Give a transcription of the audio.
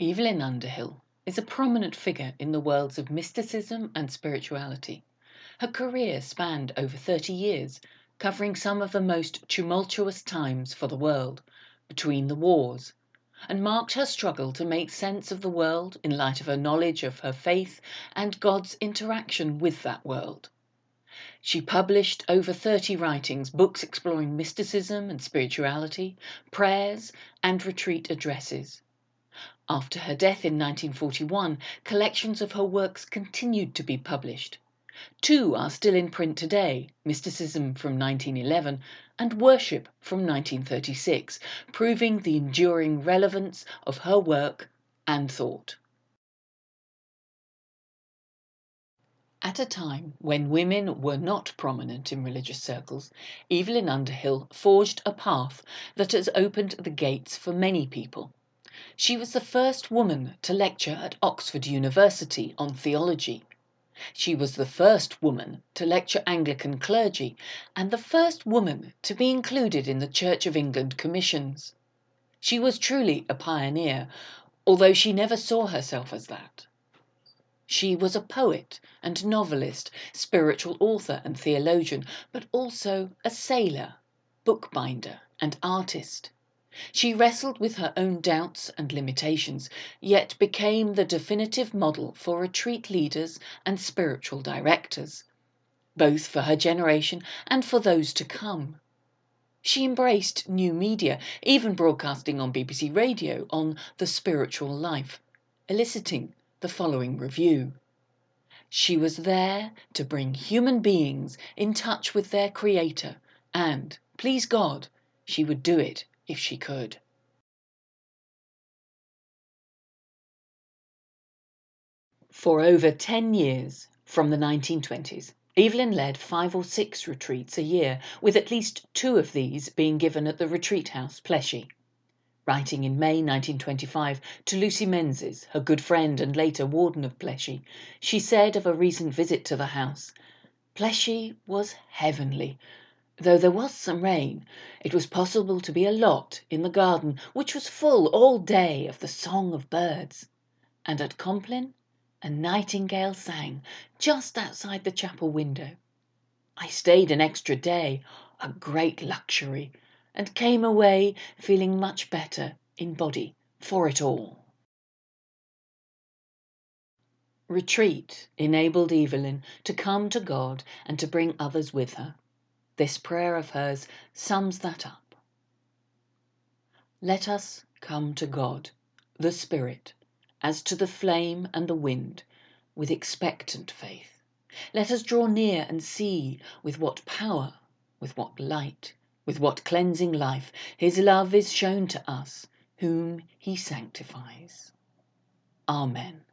Evelyn Underhill is a prominent figure in the worlds of mysticism and spirituality. Her career spanned over 30 years, covering some of the most tumultuous times for the world, between the wars, and marked her struggle to make sense of the world in light of her knowledge of her faith and God's interaction with that world. She published over 30 writings, books exploring mysticism and spirituality, prayers, and retreat addresses. After her death in 1941, collections of her works continued to be published. 2 are still in print today, Mysticism from 1911 and Worship from 1936, proving the enduring relevance of her work and thought. At a time when women were not prominent in religious circles, Evelyn Underhill forged a path that has opened the gates for many people. She was the first woman to lecture at Oxford University on theology. She was the first woman to lecture Anglican clergy and the first woman to be included in the Church of England commissions. She was truly a pioneer, although she never saw herself as that. She was a poet and novelist, spiritual author and theologian, but also a sailor, bookbinder and artist. She wrestled with her own doubts and limitations, yet became the definitive model for retreat leaders and spiritual directors, both for her generation and for those to come. She embraced new media, even broadcasting on BBC Radio on the spiritual life, eliciting the following review. She was there to bring human beings in touch with their Creator, and, please God, she would do it if she could. For over 10 years, from the 1920s, Evelyn led 5 or 6 retreats a year, with at least 2 of these being given at the retreat house Pleshey. Writing in May 1925 to Lucy Menzies, her good friend and later warden of Pleshey, she said of a recent visit to the house, "Pleshey was heavenly. Though there was some rain, it was possible to be a lot in the garden, which was full all day of the song of birds. And at Compline, a nightingale sang just outside the chapel window. I stayed an extra day, a great luxury, and came away feeling much better in body for it all." Retreat enabled Evelyn to come to God and to bring others with her. This prayer of hers sums that up. Let us come to God, the Spirit, as to the flame and the wind, with expectant faith. Let us draw near and see with what power, with what light, with what cleansing life his love is shown to us, whom he sanctifies. Amen.